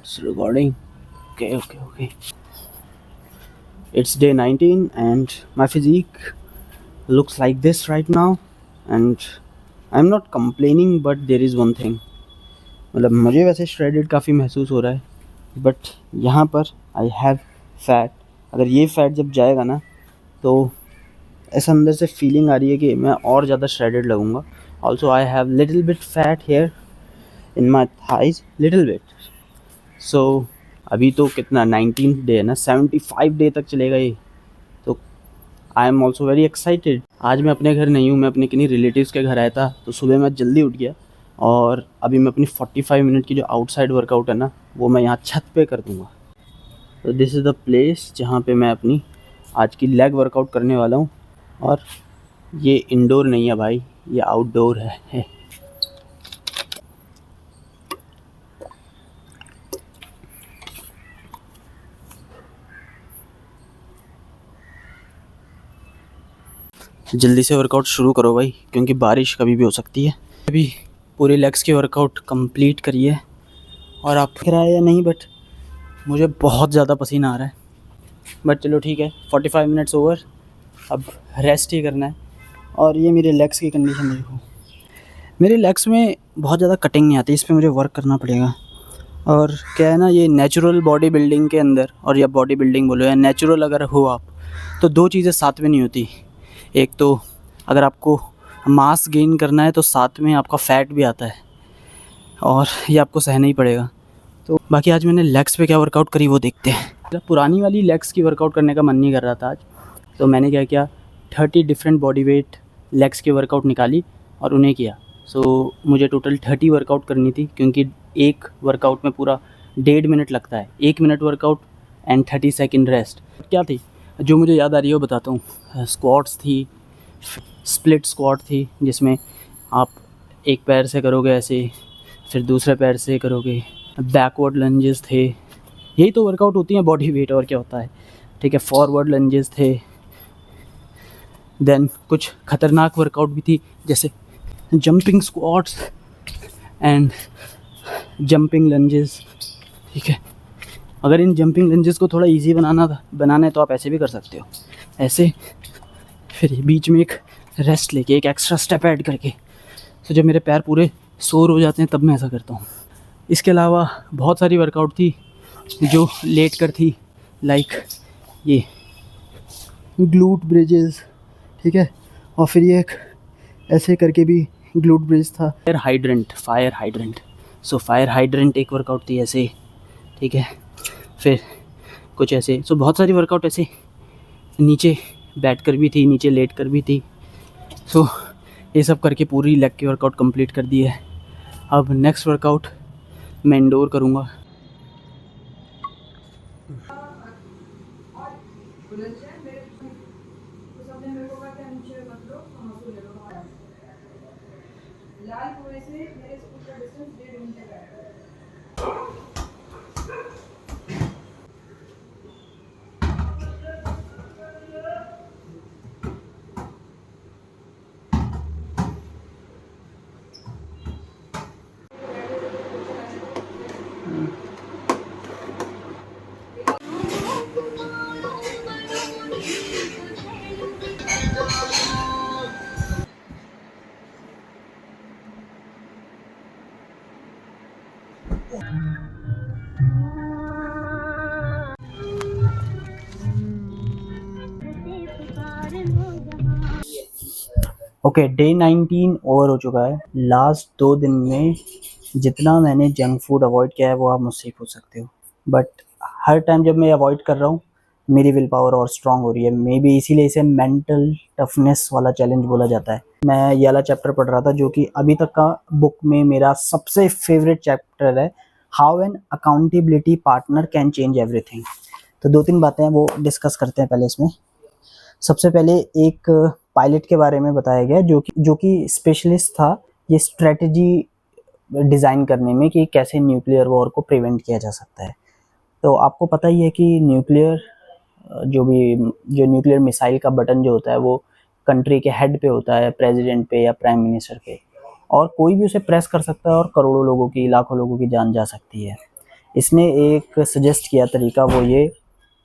It's recording. Okay. It's day 19 and my physique looks like this right now. And I'm not complaining, but there is one thing. मतलब मुझे वैसे shredded काफ़ी महसूस हो रहा है, बट यहाँ पर आई हैव फैट. अगर ये फैट जब जाएगा ना, तो ऐसा अंदर से फीलिंग आ रही है कि मैं और ज़्यादा श्रेडेड लगूँगा. Also I have little bit fat hair in my thighs, little bit. So अभी तो कितना 19th डे है ना, 75 डे तक चलेगा ये. तो I am also very excited. आज मैं अपने घर नहीं हूँ, मैं अपने किन्हीं रिलेटिव्स के घर आया था. तो सुबह मैं जल्दी उठ गया और अभी मैं अपनी 45 मिनट की जो आउटसाइड वर्कआउट है ना, वो मैं यहाँ छत पे कर दूँगा. तो दिस इज़ द प्लेस जहाँ पे मैं अपनी आज की लेग वर्कआउट करने वाला हूँ. और ये इंडोर नहीं है भाई, ये आउटडोर है. जल्दी से वर्कआउट शुरू करो भाई, क्योंकि बारिश कभी भी हो सकती है. अभी पूरी लेग्स की वर्कआउट कंप्लीट करी है और आप दिख रहा है या नहीं, बट मुझे बहुत ज़्यादा पसीना आ रहा है. बट चलो ठीक है, 45 मिनट्स ओवर, अब रेस्ट ही करना है. और ये मेरे लेग्स की कंडीशन देखो. मेरे लेग्स में बहुत ज़्यादा कटिंग नहीं आती, इस पर मुझे वर्क करना पड़ेगा. और क्या है ना, ये नेचुरल बॉडी बिल्डिंग के अंदर, और या बॉडी बिल्डिंग बोलो या नेचुरल अगर हो आप, तो दो चीज़ें साथ में नहीं होती. एक तो अगर आपको मास गेन करना है तो साथ में आपका फ़ैट भी आता है, और ये आपको सहना ही पड़ेगा. तो बाकी आज मैंने लेग्स पे क्या वर्कआउट करी वो देखते हैं. पुरानी वाली लेग्स की वर्कआउट करने का मन नहीं कर रहा था आज, तो मैंने क्या किया, 30 डिफरेंट बॉडी वेट लेग्स की वर्कआउट निकाली और उन्हें किया. सो मुझे टोटल 30 वर्कआउट करनी थी, क्योंकि एक वर्कआउट में पूरा 1.5 मिनट लगता है. 1 minute workout and 30 second rest. क्या थी जो मुझे याद आ रही है वो बताता हूँ. स्क्वाट्स थी, स्प्लिट स्क्वाट थी, जिसमें आप एक पैर से करोगे ऐसे, फिर दूसरे पैर से करोगे. बैकवर्ड लंजेस थे. यही तो वर्कआउट होती हैं बॉडी वेट, और क्या होता है. ठीक है, फॉरवर्ड लंजेस थे. देन कुछ ख़तरनाक वर्कआउट भी थी, जैसे jumping squats and jumping lunges. ठीक है, अगर इन जंपिंग लंजेस को थोड़ा इजी बनाना है तो आप ऐसे भी कर सकते हो, ऐसे, फिर बीच में एक रेस्ट लेके एक एक्स्ट्रा स्टेप ऐड करके. तो जब मेरे पैर पूरे सोर हो जाते हैं तब मैं ऐसा करता हूँ. इसके अलावा बहुत सारी वर्कआउट थी जो लेट कर थी, लाइक ये ग्लूट ब्रिजेस. ठीक है, और फिर ये एक ऐसे करके भी ग्लूट ब्रिज था. Fire hydrant. So fire hydrant एक वर्कआउट थी ऐसे. ठीक है, फिर कुछ ऐसे. सो बहुत सारी वर्कआउट ऐसे नीचे बैठ कर भी थी, नीचे लेट कर भी थी. सो ये सब करके पूरी लेग की वर्कआउट कंप्लीट कर दी है. अब नेक्स्ट वर्कआउट मैं इंडोर करूँगा. ओके, डे 19 ओवर हो चुका है. लास्ट 2 दिन में जितना मैंने जंक फूड अवॉइड किया है वो आप मुझसे पूछ सकते हो. बट हर टाइम जब मैं अवॉइड कर रहा हूँ, मेरी विल पावर और स्ट्रांग हो रही है. मे बी इसीलिए इसे मेंटल टफनेस वाला चैलेंज बोला जाता है. मैं ये वाला चैप्टर पढ़ रहा था जो कि अभी तक का बुक में मेरा सबसे फेवरेट चैप्टर है, how an accountability partner can change everything. तो 2-3 बातें हैं वो डिस्कस करते हैं. पहले इसमें सबसे पहले एक पायलट के बारे में बताया गया जो कि स्पेशलिस्ट था ये स्ट्रेटजी डिज़ाइन करने में कि कैसे न्यूक्लियर वॉर को प्रिवेंट किया जा सकता है. तो आपको पता ही है कि जो न्यूक्लियर मिसाइल का बटन जो होता है वो कंट्री के हेड पे होता है, प्रेसिडेंट पे या प्राइम मिनिस्टर पे, और कोई भी उसे प्रेस कर सकता है और करोड़ों लोगों की, लाखों लोगों की जान जा सकती है. इसने एक सजेस्ट किया तरीका, वो ये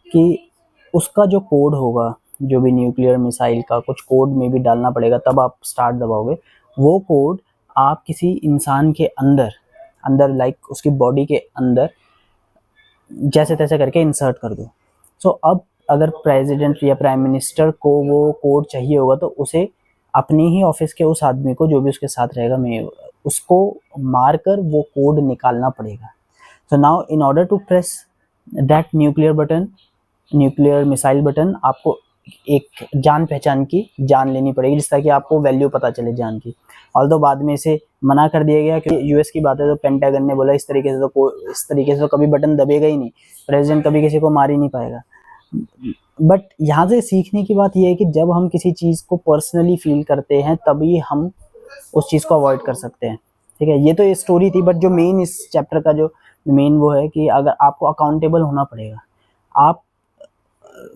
कि उसका जो कोड होगा, जो भी न्यूक्लियर मिसाइल का कुछ कोड में भी डालना पड़ेगा, तब आप स्टार्ट दबाओगे। वो कोड आप किसी इंसान के अंदर अंदर लाइक उसकी बॉडी के अंदर जैसे तैसे करके इंसर्ट कर दो। सो अब अगर प्रेसिडेंट या प्राइम मिनिस्टर को वो कोड चाहिए होगा तो उसे अपने ही ऑफिस के उस आदमी को, जो भी उसके साथ रहेगा, मैं उसको मार कर वो कोड निकालना पड़ेगा। So now in order to press that nuclear missile button, आपको एक जान पहचान की जान लेनी पड़ेगी, जिस तरह कि आपको वैल्यू पता चले जान की। ऑल्दो बाद में इसे मना कर दिया गया कि यूएस की बात है, तो पेंटागन ने बोला इस तरीके से तो कभी बटन दबेगा ही नहीं, प्रेसिडेंट कभी किसी को मार ही नहीं पाएगा। बट यहाँ से सीखने की बात यह है कि जब हम किसी चीज़ को पर्सनली फील करते हैं तभी हम उस चीज़ को अवॉइड कर सकते हैं। ठीक है, ये तो ये स्टोरी थी, बट जो मेन इस चैप्टर का जो मेन वो है कि अगर आपको अकाउंटेबल होना पड़ेगा। आप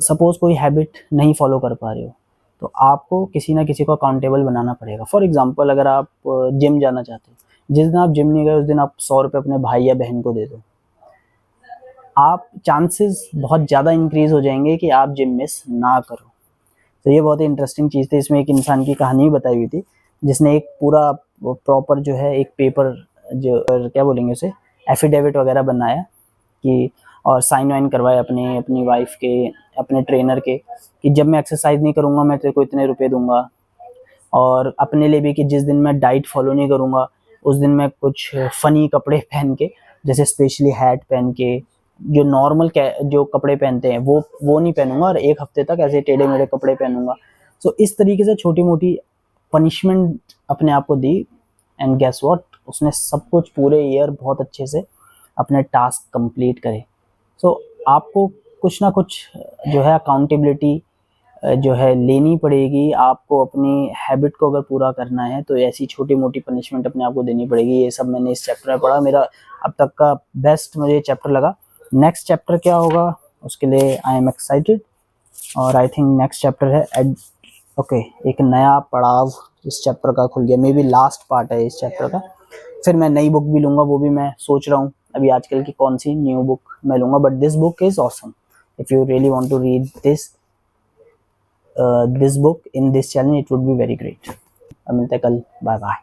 सपोज कोई हैबिट नहीं फॉलो कर पा रहे हो तो आपको किसी ना किसी को अकाउंटेबल बनाना पड़ेगा। फॉर एग्जांपल, अगर आप जिम जाना चाहते हो, जिस दिन आप जिम नहीं गए उस दिन आप 100 रुपये अपने भाई या बहन को दे दो, आप चांसेस बहुत ज़्यादा इंक्रीज हो जाएंगे कि आप जिम मिस ना करो। तो ये बहुत ही इंटरेस्टिंग चीज़ थी। इसमें एक इंसान की कहानी बताई हुई थी जिसने एक पूरा प्रॉपर जो है एक पेपर, जो क्या बोलेंगे उसे, एफिडेविट वगैरह बनाया कि, और साइन वाइन करवाए अपनी वाइफ के, अपने ट्रेनर के, कि जब मैं एक्सरसाइज नहीं करूँगा मैं तेरे को इतने रुपए दूंगा। और अपने लिए भी कि जिस दिन मैं डाइट फॉलो नहीं करूँगा उस दिन मैं कुछ फ़नी कपड़े पहन के, जैसे स्पेशली हैट पहन के, जो नॉर्मल जो कपड़े पहनते हैं वो नहीं पहनूंगा, और एक हफ्ते तक ऐसे टेढ़े मेढ़े कपड़े पहनूंगा। सो इस तरीके से छोटी मोटी पनिशमेंट अपने आप को दी, एंड गेस व्हाट, उसने सब कुछ पूरे ईयर बहुत अच्छे से अपने टास्क कंप्लीट करे। सो आपको कुछ ना कुछ जो है अकाउंटेबिलिटी जो है लेनी पड़ेगी। आपको अपनी हैबिट को अगर पूरा करना है तो ऐसी छोटी मोटी पनिशमेंट अपने आप को देनी पड़ेगी। ये सब मैंने इस चैप्टर में पढ़ा, मेरा अब तक का बेस्ट मुझे चैप्टर लगा। नेक्स्ट चैप्टर क्या होगा उसके लिए आई एम एक्साइटेड, और आई थिंक नेक्स्ट चैप्टर है ओके, एक नया पड़ाव इस चैप्टर का खुल गया, मे बी लास्ट पार्ट है इस चैप्टर का। फिर मैं नई बुक भी लूँगा, वो भी मैं सोच रहा हूँ अभी आजकल की कौन सी न्यू बुक मैं लूँगा, but this book is awesome. If you really want to read this book in this challenge, it would be very great। अब मिलते हैं कल, बाय बाय।